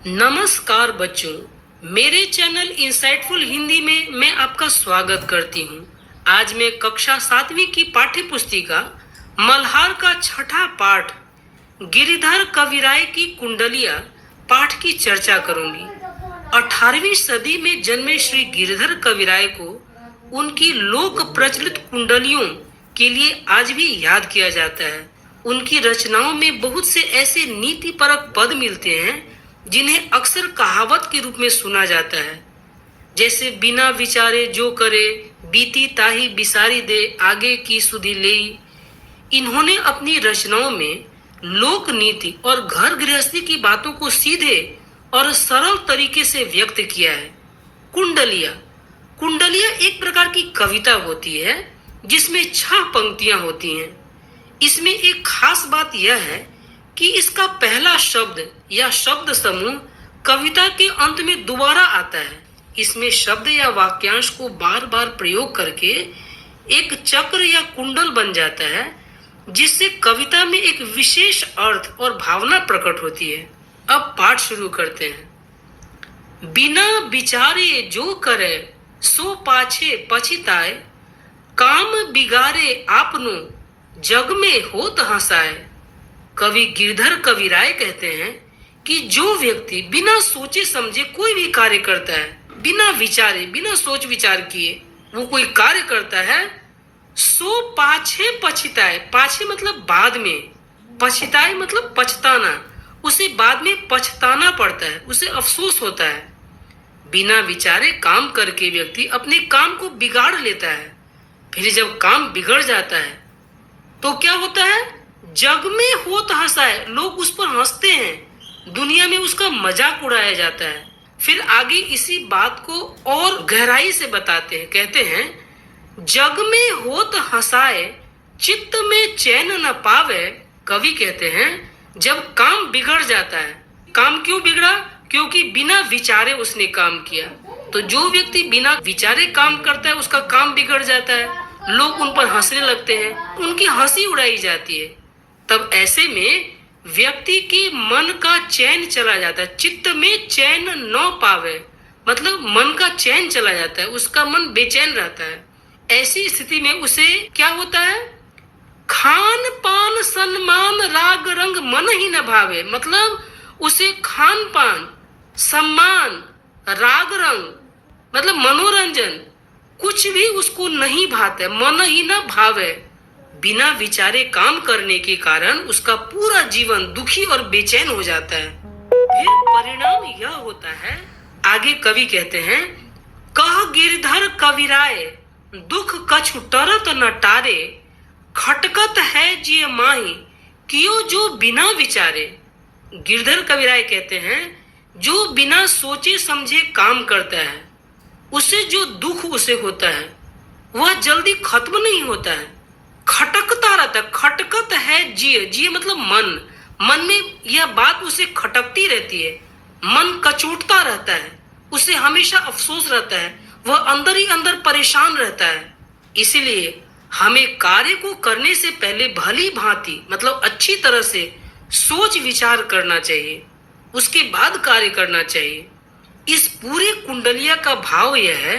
नमस्कार बच्चों, मेरे चैनल इंसाइटफुल हिंदी में मैं आपका स्वागत करती हूँ। आज मैं कक्षा 7वीं की पाठ्य पुस्तिका मल्हार का छठा पाठ गिरिधर कविराय की कुंडलिया पाठ की चर्चा करूंगी। 18वीं सदी में जन्मे श्री गिरिधर कविराय को उनकी लोक प्रचलित कुंडलियों के लिए आज भी याद किया जाता है। उनकी रचनाओं में बहुत से ऐसे नीतिपरक पद मिलते हैं जिन्हें अक्सर कहावत के रूप में सुना जाता है, जैसे बिना विचारे जो करे, बीती ताही बिसारी दे, आगे की सुधि लेई। इन्होंने अपनी रचनाओं में लोक नीति और घर गृहस्थी की बातों को सीधे और सरल तरीके से व्यक्त किया है। कुंडलिया कुंडलिया एक प्रकार की कविता होती है जिसमें 6 पंक्तियां होती हैं। इसमें एक खास बात यह है कि इसका पहला शब्द या शब्द समूह कविता के अंत में दोबारा आता है। इसमें शब्द या वाक्यांश को बार बार प्रयोग करके एक चक्र या कुंडल बन जाता है, जिससे कविता में एक विशेष अर्थ और भावना प्रकट होती है। अब पाठ शुरू करते हैं। बिना विचारे जो करे सो पाछे पछिताए, काम बिगाड़े आपनो जग में होत हंसाए। कवि गिरधर कविराय कहते हैं कि जो व्यक्ति बिना सोचे समझे कोई भी कार्य करता है, बिना विचारे, बिना सोच विचार किए वो कोई कार्य करता है, सो पाछे पछिताए। पाछे मतलब बाद में, पछिताए मतलब पछताना। उसे बाद में पछताना पड़ता है, उसे अफसोस होता है। बिना विचारे काम करके व्यक्ति अपने काम को बिगाड़ लेता है। फिर जब काम बिगड़ जाता है तो क्या होता है? जग में होत हंसाए, लोग उस पर हंसते हैं, दुनिया में उसका मजाक उड़ाया जाता है। फिर आगे इसी बात को और गहराई से बताते हैं, कहते हैं जग में होत हंसाए, चित्त में चैन न पावे। कवि कहते हैं जब काम बिगड़ जाता है, काम क्यों बिगड़ा? क्योंकि बिना विचारे उसने काम किया। तो जो व्यक्ति बिना विचारे काम करता है उसका काम बिगड़ जाता है, लोग उन पर हंसने लगते हैं, उनकी हंसी उड़ाई जाती है। तब ऐसे में व्यक्ति के मन का चैन चला जाता है, चित्त में चैन न पावे, मतलब मन का चैन चला जाता है, उसका मन बेचैन रहता है। ऐसी स्थिति में उसे क्या होता है? खान पान सम्मान राग रंग मन ही न भावे, मतलब उसे खान पान, सम्मान, राग रंग मतलब मनोरंजन कुछ भी उसको नहीं भाता, मन ही न भावे। बिना विचारे काम करने के कारण उसका पूरा जीवन दुखी और बेचैन हो जाता है। फिर परिणाम यह होता है, आगे कवि कहते हैं कह गिरधर कविराय दुख कछु टरत न टारे, खटकत है जिय माही कियो जो बिना विचारे। गिरधर कविराय कहते हैं जो बिना सोचे समझे काम करता है उसे जो दुख उसे होता है वह जल्दी खत्म नहीं होता है, खटकता रहता है। खटकत है जिय, जिय मतलब मन, मन में यह बात उसे खटकती रहती है, मन कचोटता रहता है, उसे हमेशा अफसोस रहता है, वह अंदर ही अंदर परेशान रहता है। इसीलिए हमें कार्य को करने से पहले भली भांति मतलब अच्छी तरह से सोच विचार करना चाहिए, उसके बाद कार्य करना चाहिए। इस पूरे कुंडलिया का भाव यह है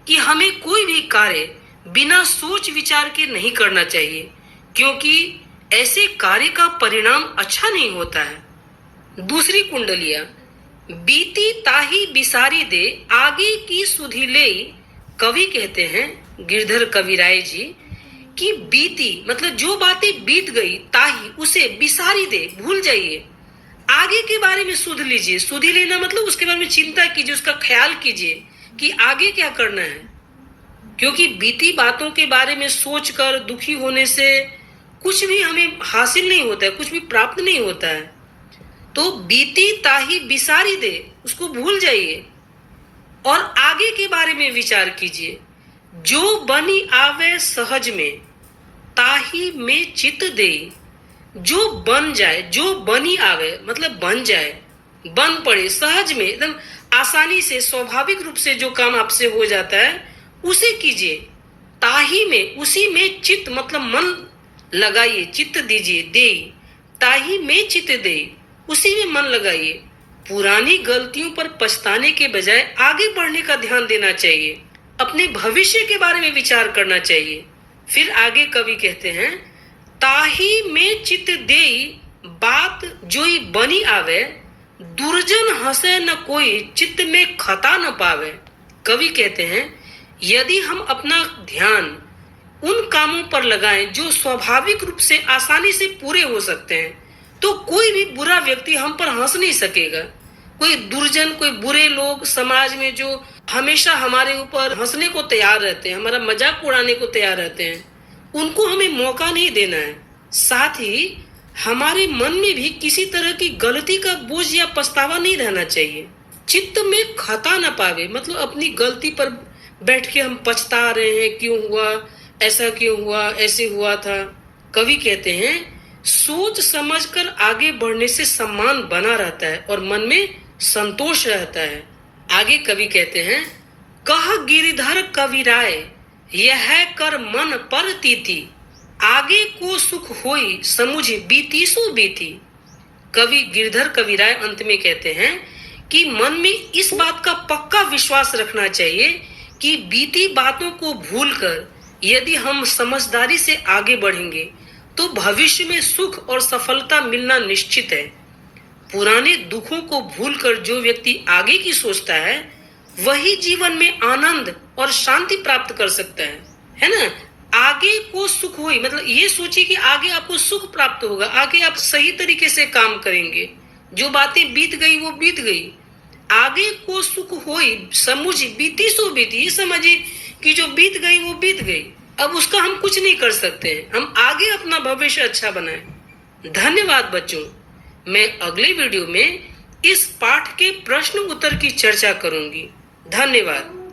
कि हमें कोई भी कार्य बिना सोच विचार के नहीं करना चाहिए, क्योंकि ऐसे कार्य का परिणाम अच्छा नहीं होता है। दूसरी कुंडलिया बीती ताही बिसारी दे, आगे की सुधि ले। कवि कहते हैं गिरधर कविराय जी कि बीती मतलब जो बातें बीत गई, ताही उसे बिसारी दे, भूल जाइए, आगे के बारे में सुध लीजिए। सुधि लेना मतलब उसके बारे में चिंता कीजिए, उसका ख्याल कीजिए कि आगे क्या करना है, क्योंकि बीती बातों के बारे में सोचकर दुखी होने से कुछ भी हमें हासिल नहीं होता है, कुछ भी प्राप्त नहीं होता है। तो बीती ताही बिसारी दे, उसको भूल जाइए और आगे के बारे में विचार कीजिए। जो बनी आवे सहज में, ताही में चित दे। जो बन जाए, जो बनी आवे मतलब बन जाए, बन पड़े, सहज में एकदम आसानी से स्वाभाविक रूप से जो काम आपसे हो जाता है उसे कीजिए। ताही में, उसी में चित्त मतलब मन लगाइए, चित्त दीजिए, दे। ताही में चित्त दे, उसी में मन लगाइए। पुरानी गलतियों पर पछताने के बजाय आगे बढ़ने का ध्यान देना चाहिए, अपने भविष्य के बारे में विचार करना चाहिए। फिर आगे कवि कहते हैं, ताही में चित देई बात जोई बनी आवे, दुर्जन हंसे न कोई चित्त में खता न पावे। कवि कहते हैं, यदि हम अपना ध्यान उन कामों पर लगाएं जो स्वाभाविक रूप से आसानी से पूरे हो सकते हैं, तो कोई भी बुरा व्यक्ति हम पर हंस नहीं सकेगा। कोई दुर्जन, कोई बुरे लोग समाज में जो हमेशा हमारे ऊपर हंसने को तैयार रहते हैं, हमारा मजाक उड़ाने को तैयार रहते हैं, उनको हमें मौका नहीं देना है। साथ ही हमारे मन में भी किसी तरह की गलती का बोझ या पछतावा नहीं रहना चाहिए। चित्त में खता न पावे, मतलब अपनी गलती पर बैठ के हम पछता रहे हैं, क्यों हुआ, ऐसा क्यों हुआ, ऐसे हुआ था। कवि कहते हैं, सोच समझकर आगे बढ़ने से सम्मान बना रहता है और मन में संतोष रहता है। आगे कवि कहते हैं, कह गिरधर कविराय यह कर मन पर तीती, आगे को सुख होई समुझ बीती सो बीती। कवि गिरधर कविराय अंत में कहते हैं कि मन में इस बात का पक्का विश्वास रखना चाहिए कि बीती बातों को भूलकर यदि हम समझदारी से आगे बढ़ेंगे तो भविष्य में सुख और सफलता मिलना निश्चित है। पुराने दुखों को भूलकर जो व्यक्ति आगे की सोचता है, वही जीवन में आनंद और शांति प्राप्त कर सकता है ना। आगे को सुख होई, मतलब ये सोचिए कि आगे आपको सुख प्राप्त होगा, आगे आप सही तरीके से काम करेंगे, जो बातें बीत गई वो बीत गई। आगे को सुख होई समुझ बीती सो बीती, ये समझिए कि जो बीत गई वो बीत गई, अब उसका हम कुछ नहीं कर सकते हैं। हम आगे अपना भविष्य अच्छा बनाएं। धन्यवाद बच्चों। मैं अगले वीडियो में इस पाठ के प्रश्न उत्तर की चर्चा करूंगी। धन्यवाद।